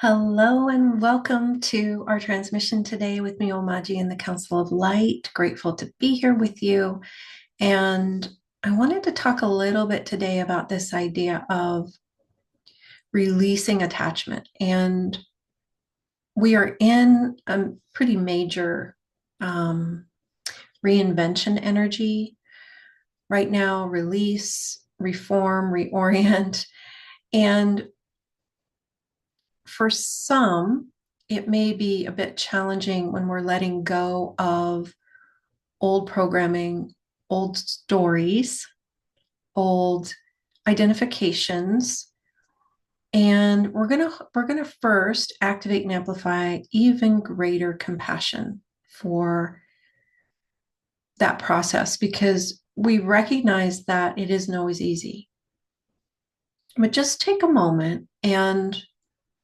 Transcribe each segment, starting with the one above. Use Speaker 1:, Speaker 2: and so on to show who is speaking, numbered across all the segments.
Speaker 1: Hello and welcome to our transmission today with me, Omaji, in the Council of Light. Grateful to be here with you. And I wanted to talk a little bit today about this idea of releasing attachment. And we are in a pretty major reinvention energy right now, release, reform, reorient. And for some, it may be a bit challenging when we're letting go of old programming, old stories, old identifications. And we're gonna first activate and amplify even greater compassion for that process, because we recognize that it isn't always easy. But just take a moment, and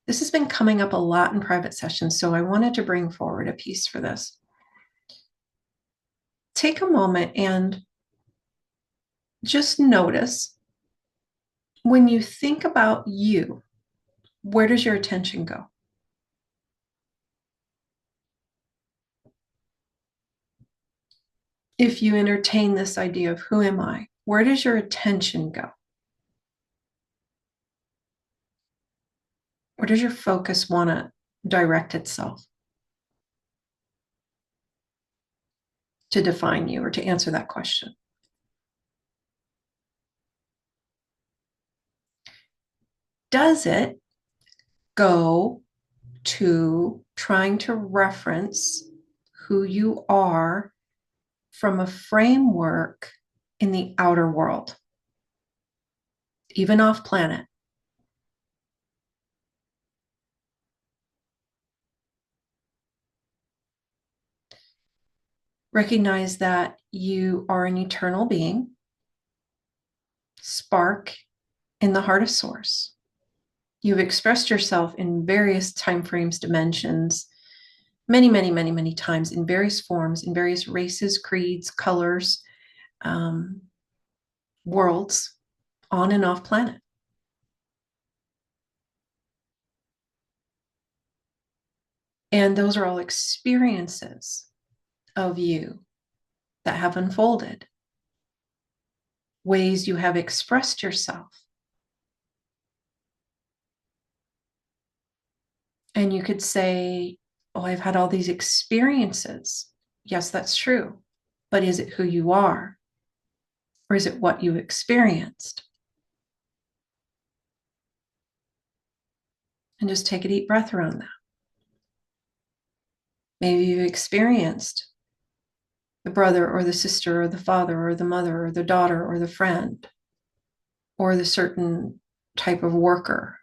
Speaker 1: this has been coming up a lot in private sessions, so I wanted to bring forward a piece for this. Take a moment and just notice, when you think about you, where does your attention go? If you entertain this idea of who am I, where does your attention go? Where does your focus want to direct itself to define you or to answer that question? Does it go to trying to reference who you are from a framework in the outer world, even off planet? Recognize that you are an eternal being, spark in the heart of source. You've expressed yourself in various time frames, dimensions, many, many, many, many times, in various forms, in various races, creeds, colors, worlds, on and off planet. And those are all experiences of you that have unfolded, ways you have expressed yourself. And you could say, oh, I've had all these experiences. Yes, that's true. But is it who you are? Or is it what you experienced? And just take a deep breath around that. Maybe you've experienced the brother or the sister or the father or the mother or the daughter or the friend or the certain type of worker,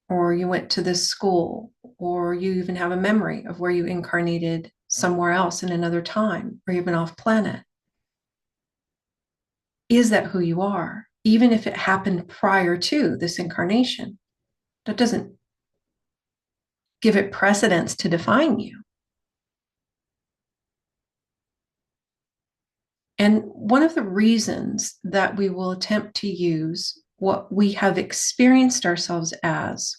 Speaker 1: or you went to this school, or you even have a memory of where you incarnated somewhere else in another time, or even off planet. Is that who you are? Even if it happened prior to this incarnation, that doesn't give it precedence to define you. And one of the reasons that we will attempt to use what we have experienced ourselves as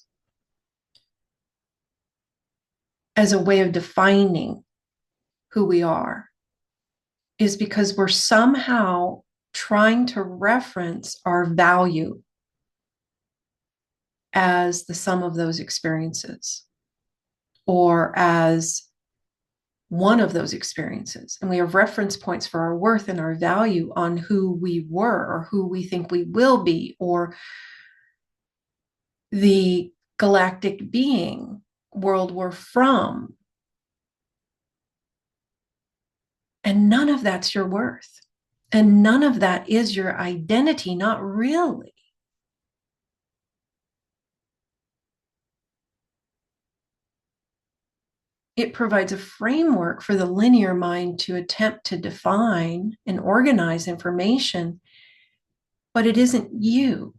Speaker 1: a way of defining who we are is because we're somehow trying to reference our value as the sum of those experiences, or as one of those experiences. And we have reference points for our worth and our value on who we were, or who we think we will be, or the galactic being world we're from. And none of that's your worth. And none of that is your identity, not really. It provides a framework for the linear mind to attempt to define and organize information, but it isn't you.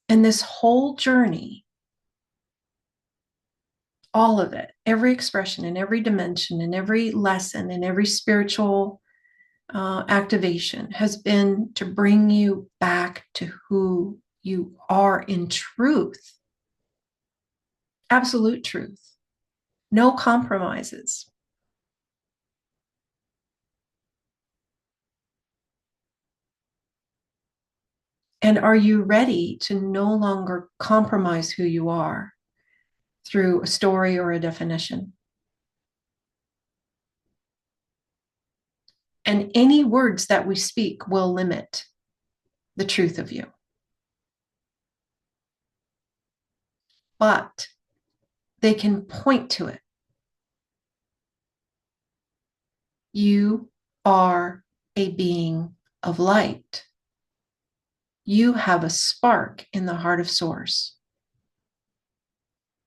Speaker 1: And this whole journey, all of it, every expression in every dimension, in every lesson, in every spiritual activation, has been to bring you back to who you are in truth. absolute truth, no compromises. And are you ready to no longer compromise who you are through a story or a definition? And any words that we speak will limit the truth of you. But they can point to it. You are a being of light. You have a spark in the heart of Source.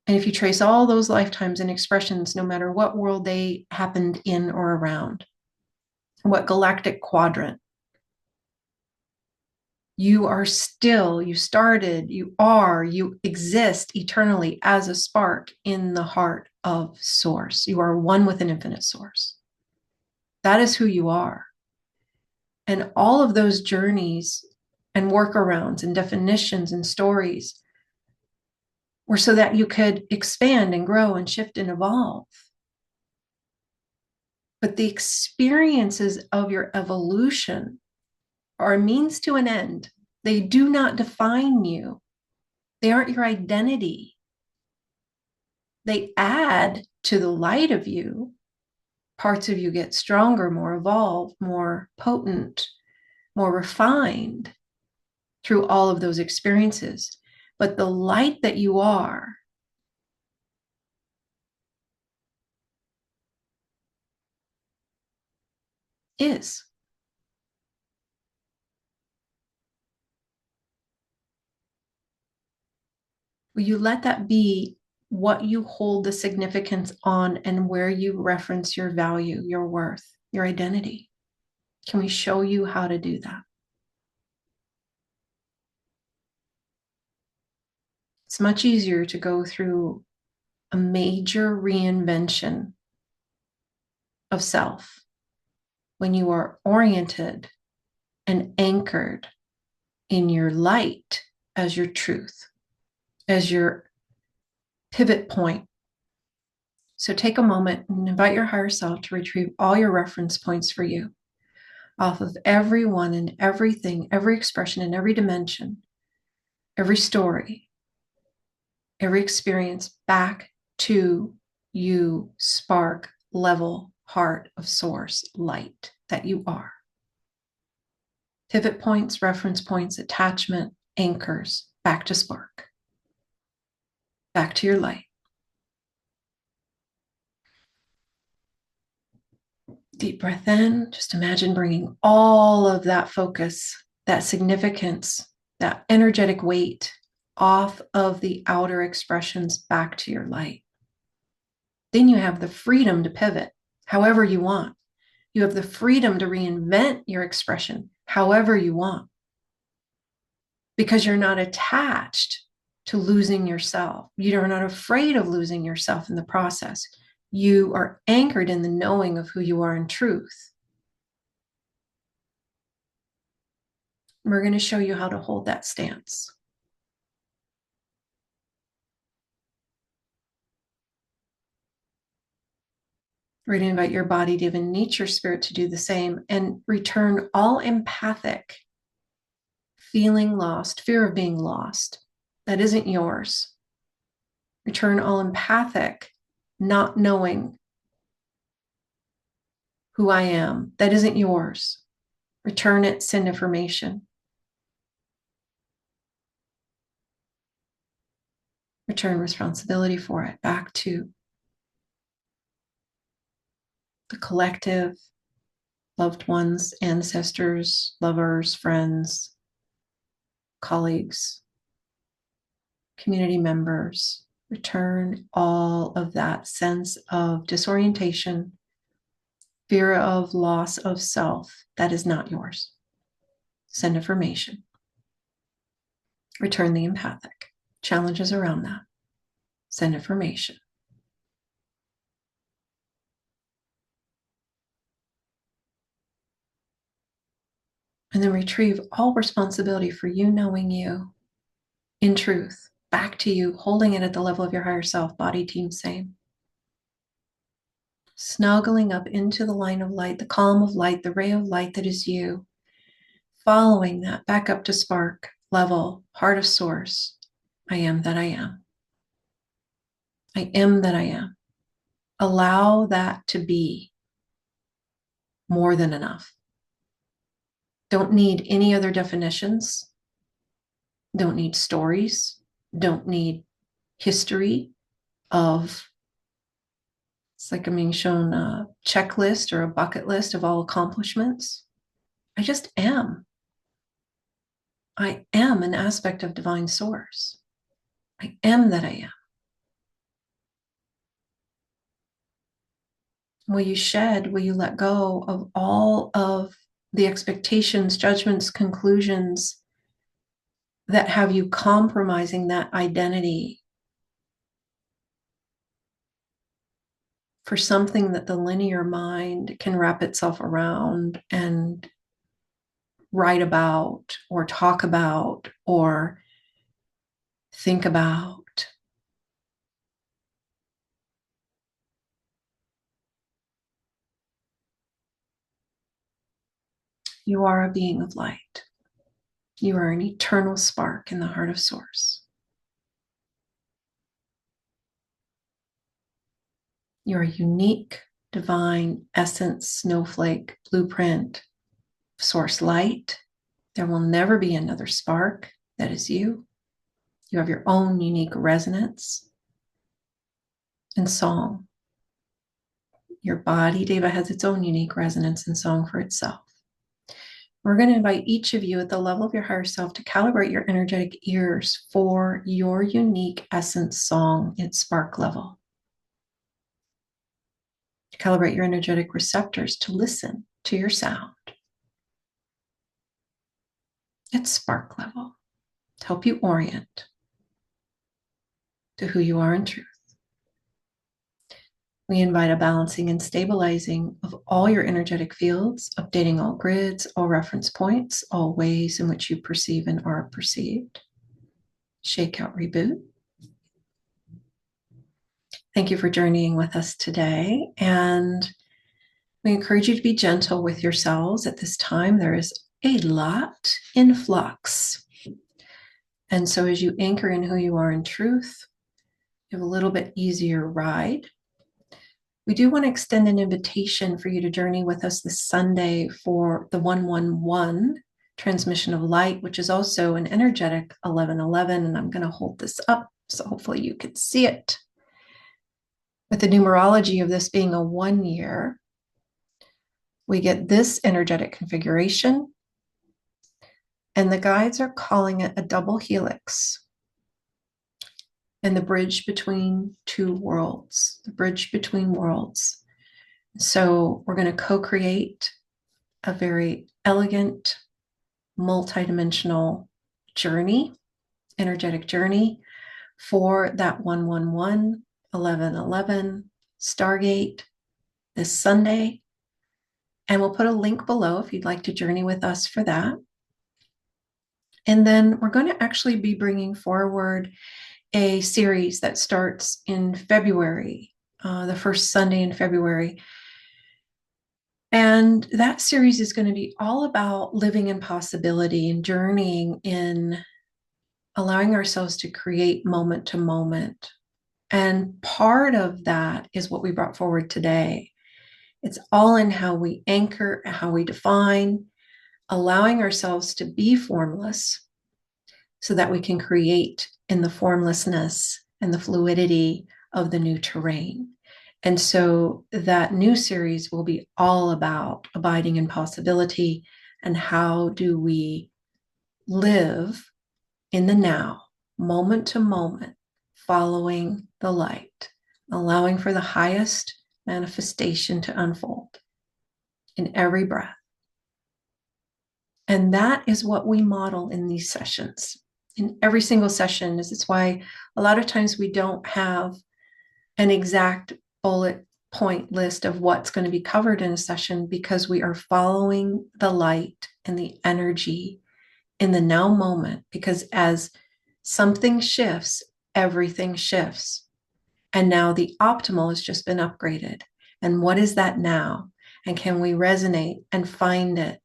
Speaker 1: And if you trace all those lifetimes and expressions, no matter what world they happened in or around, what galactic quadrant, you are still, you started, you are, you exist eternally as a spark in the heart of Source. You are one with an infinite Source. That is who you are. And all of those journeys and workarounds and definitions and stories were so that you could expand and grow and shift and evolve. But the experiences of your evolution are a means to an end. They do not define you. They aren't your identity. They add to the light of you. Parts of you get stronger, more evolved, more potent, more refined through all of those experiences. But the light that you are is. Will you let that be what you hold the significance on and where you reference your value, your worth, your identity? Can we show you how to do that? It's much easier to go through a major reinvention of self when you are oriented and anchored in your light as your truth, as your pivot point. So take a moment and invite your higher self to retrieve all your reference points for you off of everyone and everything, every expression and every dimension, every story, every experience back to you, spark, level, heart of Source, light that you are. Pivot points, reference points, attachment, anchors, back to spark, back to your light. Deep breath in. Just imagine bringing all of that focus, that significance, that energetic weight off of the outer expressions back to your light. Then you have the freedom to pivot however you want. You have the freedom to reinvent your expression however you want, because you're not attached to losing yourself. You're not afraid of losing yourself in the process. You are anchored in the knowing of who you are in truth. We're going to show you how to hold that stance. We're going to invite your body, divine nature, spirit to do the same and return all empathic, feeling lost, fear of being lost. That isn't yours. Return all empathic, not knowing who I am. That isn't yours. Return it, send information. Return responsibility for it back to the collective, loved ones, ancestors, lovers, friends, colleagues, community members. Return all of that sense of disorientation, fear of loss of self. That is not yours. Send information. Return the empathic. Challenges around that. Send information. And then retrieve all responsibility for you knowing you in truth. back to you, holding it at the level of your higher self, body, team, same. Snuggling up into the line of light, the column of light, the ray of light that is you. Following that back up to spark, level, heart of source. I am that I am. I am that I am. Allow that to be more than enough. Don't need any other definitions. Don't need stories. Don't need history of, it's like I'm being shown a checklist or a bucket list of all accomplishments. I just am. I am an aspect of divine source. I am that I am. Will you shed, will you let go of all of the expectations, judgments, conclusions that have you compromising that identity for something that the linear mind can wrap itself around and write about or talk about or think about? You are a being of light. You are an eternal spark in the heart of source. You're a unique, divine essence, snowflake, blueprint, source light. There will never be another spark that is you. You have your own unique resonance and song. Your body, Deva, has its own unique resonance and song for itself. We're going to invite each of you at the level of your higher self to calibrate your energetic ears for your unique essence song at spark level. To calibrate your energetic receptors to listen to your sound at spark level, to help you orient to who you are in truth. We invite a balancing and stabilizing of all your energetic fields, updating all grids, all reference points, all ways in which you perceive and are perceived. Shake out, reboot. Thank you for journeying with us today. And we encourage you to be gentle with yourselves at this time. There is a lot in flux. And so as you anchor in who you are in truth, you have a little bit easier ride. We do want to extend an invitation for you to journey with us this Sunday for the 111 transmission of light, which is also an energetic 1111. And I'm going to hold this up so hopefully you can see it. With the numerology of this being a 1 year, we get this energetic configuration. And the guides are calling it a double helix. And the bridge between two worlds, the bridge between worlds. So we're going to co-create a very elegant, multidimensional journey, energetic journey for that 111, 1111 Stargate this Sunday. And we'll put a link below if you'd like to journey with us for that. And then we're going to actually be bringing forward a series that starts in February, the first Sunday in February. And that series is going to be all about living in possibility and journeying in allowing ourselves to create moment to moment. And part of that is what we brought forward today. It's all in how we anchor, how we define, allowing ourselves to be formless so that we can create in the formlessness and the fluidity of the new terrain. And so that new series will be all about abiding in possibility and how do we live in the now, moment to moment, following the light, allowing for the highest manifestation to unfold in every breath. And that is what we model in these sessions. In every single session, it's why a lot of times we don't have an exact bullet point list of what's going to be covered in a session, because we are following the light and the energy in the now moment. Because as something shifts, everything shifts. And now the optimal has just been upgraded. And what is that now? And can we resonate and find it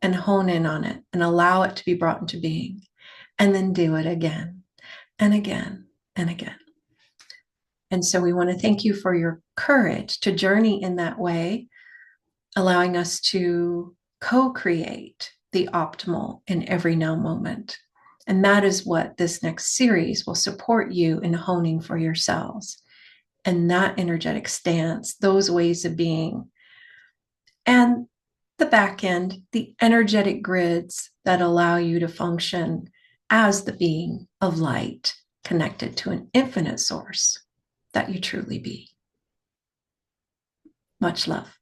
Speaker 1: and hone in on it and allow it to be brought into being? And then do it again and again and again. And so we want to thank you for your courage to journey in that way, allowing us to co-create the optimal in every now moment. And that is what this next series will support you in honing for yourselves. And that energetic stance, those ways of being, and the back end, the energetic grids that allow you to function as the being of light connected to an infinite source that you truly be. Much love.